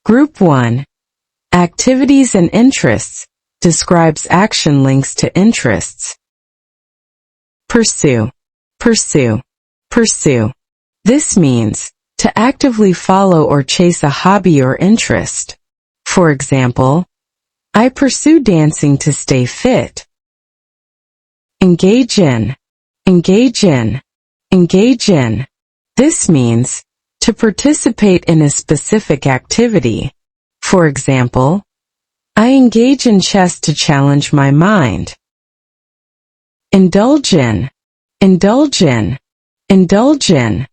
Group 1. Activities and interests describes action links to interests. Pursue, pursue, pursue. This means to actively follow or chase a hobby or interest. For example, I pursue dancing to stay fit. Engage in, engage in, engage in. This means to participate in a specific activity. For example, I engage in chess to challenge my mind. Indulge in, indulge in, indulge in.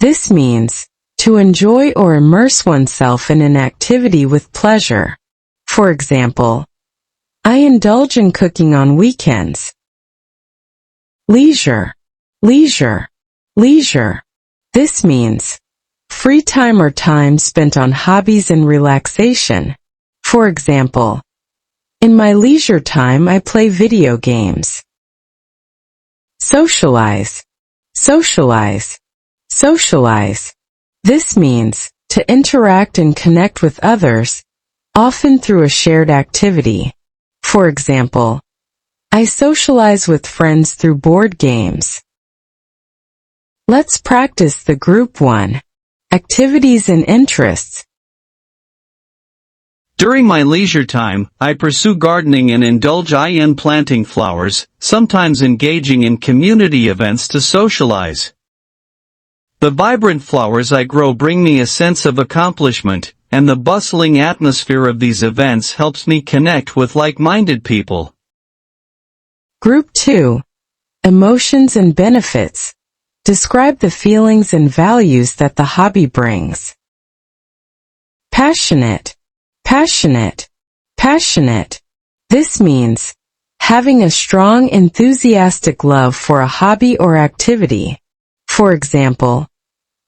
This means to enjoy or immerse oneself in an activity with pleasure. For example, I indulge in cooking on weekends. Leisure, leisure, leisure. This means free time or time spent on hobbies and relaxation. For example, in my leisure time I play video games. Socialize, socialize, socialize. This means to interact and connect with others, often through a shared activity. For example, I socialize with friends through board games. Let's practice the Group 1. Activities and interests. During my leisure time, I pursue gardening and indulge in planting flowers, sometimes engaging in community events to socialize. The vibrant flowers I grow bring me a sense of accomplishment, and the bustling atmosphere of these events helps me connect with like-minded people. Group 2. Emotions and benefits. Describe the feelings and values that the hobby brings. Passionate, passionate, passionate. This means having a strong, enthusiastic love for a hobby or activity. For example,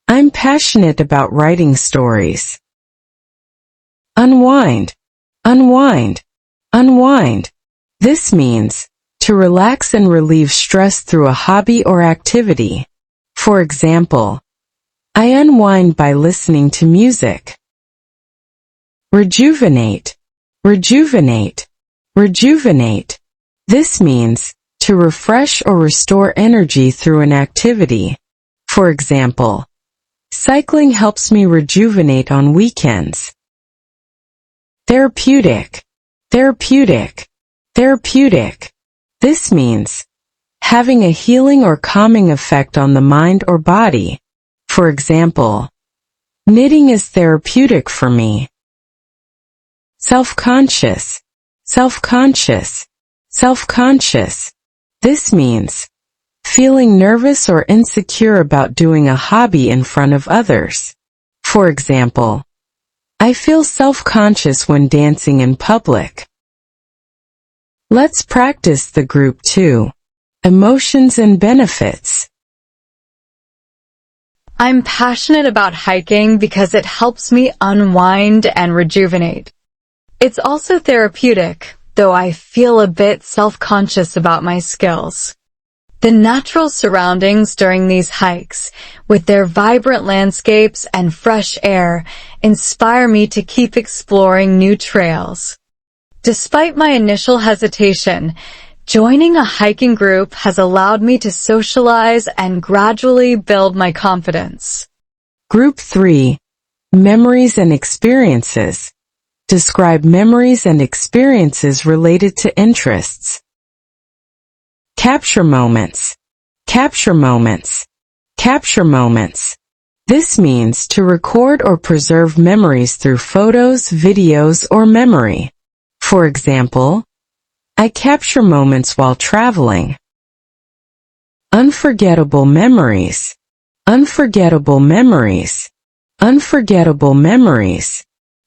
I'm passionate about writing stories. Unwind, unwind, unwind. This means to relax and relieve stress through a hobby or activity. For example, I unwind by listening to music. Rejuvenate, rejuvenate, rejuvenate. This means to refresh or restore energy through an activity. For example, cycling helps me rejuvenate on weekends. Therapeutic, therapeutic, therapeutic. This means having a healing or calming effect on the mind or body. For example, knitting is therapeutic for me. Self-conscious, self-conscious, self-conscious. This means feeling nervous or insecure about doing a hobby in front of others. For example, I feel self-conscious when dancing in public. Let's practice the Group 2. Emotions and benefits. I'm passionate about hiking because it helps me unwind and rejuvenate. It's also therapeutic, though I feel a bit self-conscious about my skills. The natural surroundings during these hikes, with their vibrant landscapes and fresh air, inspire me to keep exploring new trails. Despite my initial hesitation, joining a hiking group has allowed me to socialize and gradually build my confidence. Group 3. Memories and experiences. Describe memories and experiences related to interests. Capture moments, capture moments, capture moments. This means to record or preserve memories through photos, videos, or memory. For example, I capture moments while traveling. Unforgettable memories, unforgettable memories, unforgettable memories.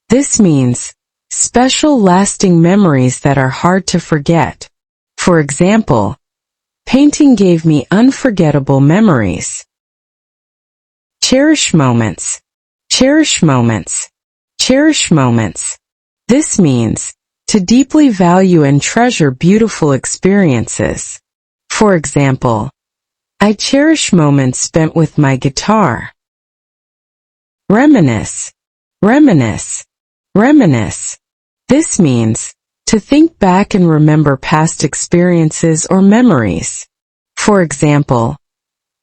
This means special lasting memories that are hard to forget. For example, painting gave me unforgettable memories. Cherish moments, cherish moments, cherish moments. This means to deeply value and treasure beautiful experiences. For example, I cherish moments spent with my guitar. Reminisce, reminisce, Reminisce. This means to think back and remember past experiences or memories. For example,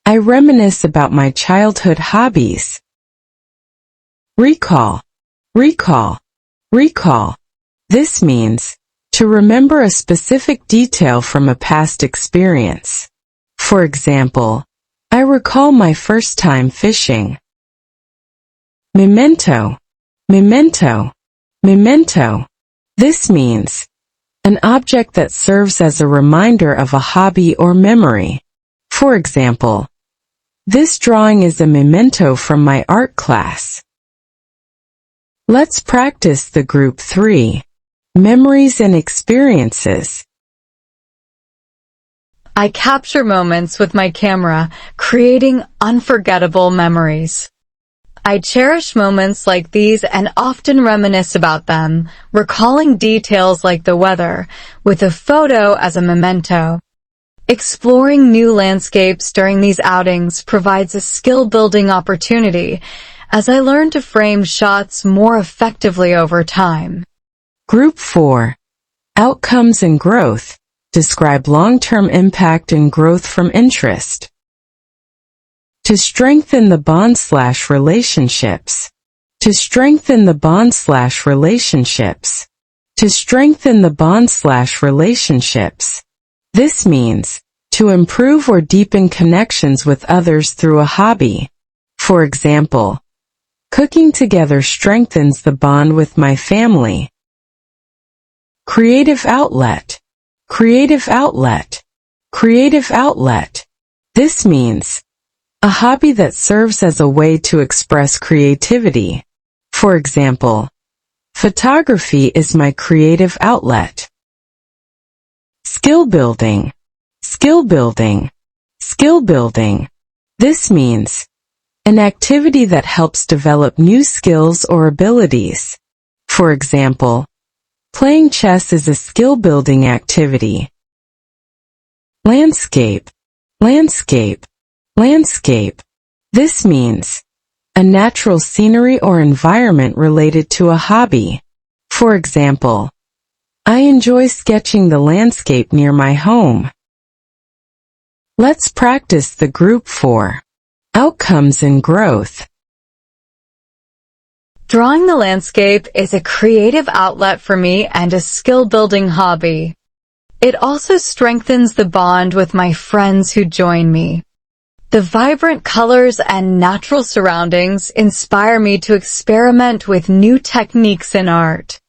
I reminisce about my childhood hobbies. Recall. Recall. Recall. This means to remember a specific detail from a past experience. For example, I recall my first time fishing. Memento. Memento. Memento. This means an object that serves as a reminder of a hobby or memory. For example, this drawing is a memento from my art class. Let's practice the group 3. Memories and experiences. I capture moments with my camera, creating unforgettable memories. I cherish moments like these and often reminisce about them, recalling details like the weather, with a photo as a memento. Exploring new landscapes during these outings provides a skill-building opportunity, as I learn to frame shots more effectively over time. Group 4. Outcomes and growth. Describe long-term impact and growth from interest. To strengthen the bond/relationships. To strengthen the bond/relationships. To strengthen the bond/relationships. This means to improve or deepen connections with others through a hobby. For example, cooking together strengthens the bond with my family. Creative outlet. Creative outlet. Creative outlet. This means a hobby that serves as a way to express creativity. For example, photography is my creative outlet. Skill building. Skill building. Skill building. This means an activity that helps develop new skills or abilities. For example, playing chess is a skill-building activity. Landscape. Landscape. Landscape. This means a natural scenery or environment related to a hobby. For example, I enjoy sketching the landscape near my home. Let's practice the group 4. Outcomes and growth. Drawing the landscape is a creative outlet for me and a skill-building hobby. It also strengthens the bond with my friends who join me. The vibrant colors and natural surroundings inspire me to experiment with new techniques in art.